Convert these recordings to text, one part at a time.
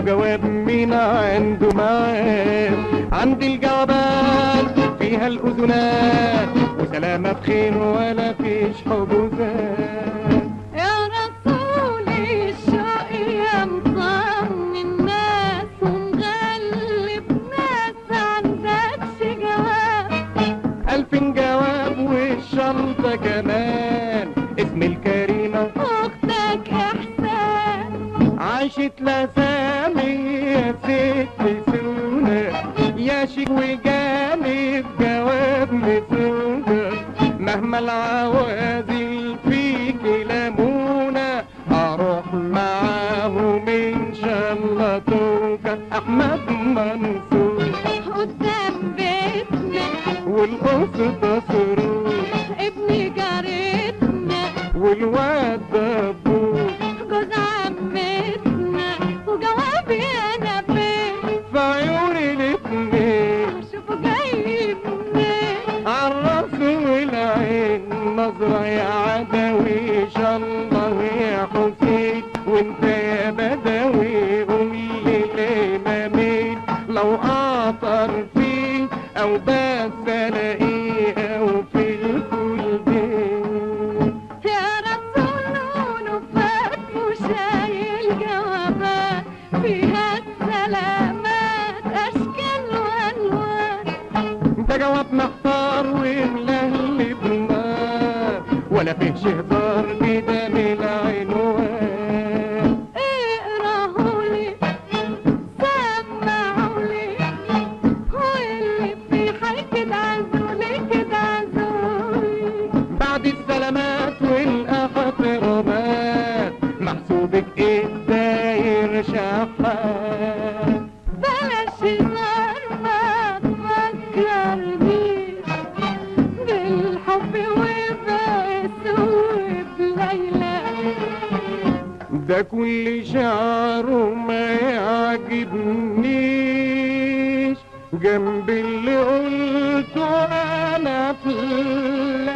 وجواب من عنده معاد. عندي الجوابات فيها الأذنات وسلامة بخير ولا فيش حجوزات. يا رسولي الشوق يا مطمن الناس ومغلب ناس عندكش جواب. 1000 جواب والشنطة كمان اسم الكريمة أختك إحسان عاشت لسامي يا ست سونا يا شيك وجانب جواب مسونا. مهما العوازل فيك لمونة أروح معاهم إن شاء الله توكل. أحمد منصور قدام بيتنا والقصة سرور ابن جارتنا والواد دبور جوز عمتنا وجوابي أنا فين في عيون الاتنين. شوفوا جاي منين عالراس والعين نظرة يا عدوي إن شاء الله يا حسين. وانت يا بدوي قولي ليه مين لو قطر فيه أو بس ألاقيه أو في الكلبين. يا رسول لونه فات وشايل جوابات فيها السلامات أشكال وألوان. ده جواب محتار وملهلب بنار ولا فيهش هزار كده من العنوان. اقراهولي سمعولي واللي في حي كده عزولي كده عزولي. بعد السلامات والاحترامات محسوبك ايه داير شحات. بلاش هزار ما تفكرنيش بالحب وبس وبليلى. ده كل شعره ما يعجبنيش جنب اللي قلته انا في الليلة.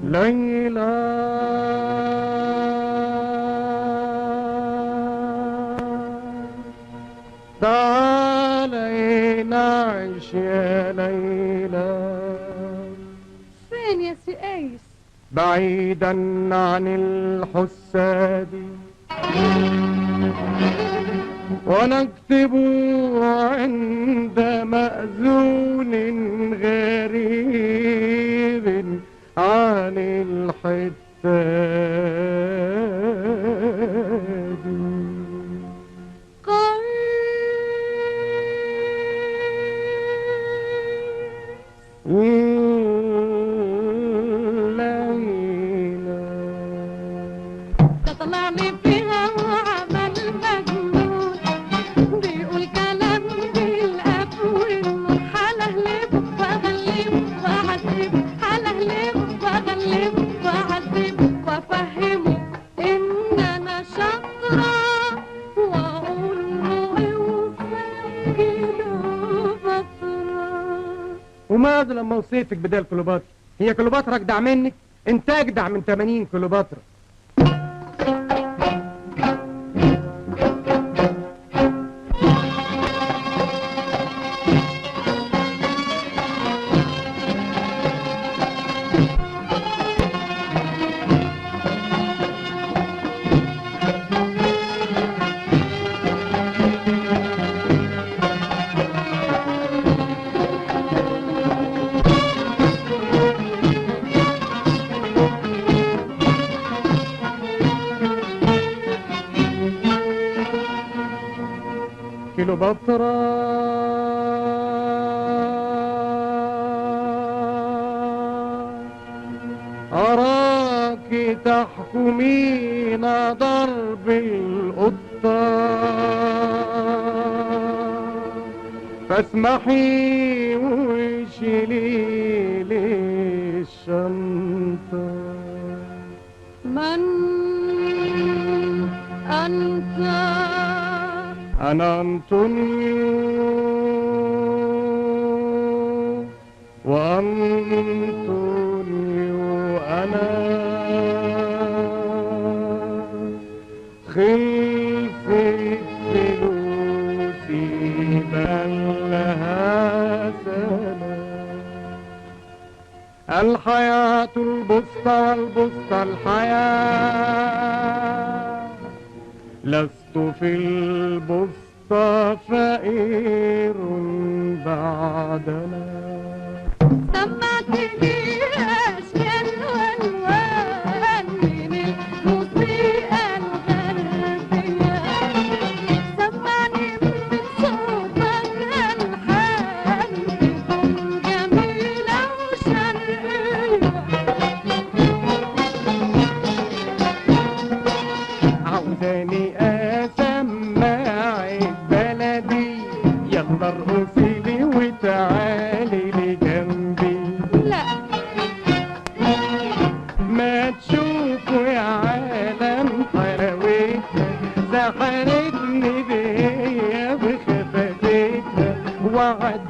ليلى تعالي نعيش يا ليلى. فين يا سي قيس؟ بعيدا عن الحساد ونكتب عند مأذون غريب عن الحداد. ليلى ده طلعني فيها وعمل مجنون بيقول كلام بالأفواه حلهلب وأغلب وأعذب حلهلب وأغلب وأعذب وأفهمه إن أنا شاطرة وأقول له اوفى كيلوباترا. وماذا لما وصيتك بدل كليوباترا؟ هي كليوباترا اجدع منك؟ انت اجدع من 80 كليوباترا. كليوباترا أراك تحكمين ضرب القطة، فاسمحي وشيلي لي الشنطة. من أنت؟ أنا أنطونيو، وأنطونيو أنا خلفت فلوسي بل لها سنة. الحياة البسطى والبسطى الحياة، لست في البسطى فقير بعدنا. سمعتني أشكال وألوان من الموسيقى الغربية، سمعني من صوتك ألحان تكون جميلة وشرقية. عاوزاني أسمعك بلدي، يلا ارقصي لي وتعالي لي جنبي. لا ما تشوفوا يا عالم حلاوتها، سحرتني بيا بخفافتها، وعد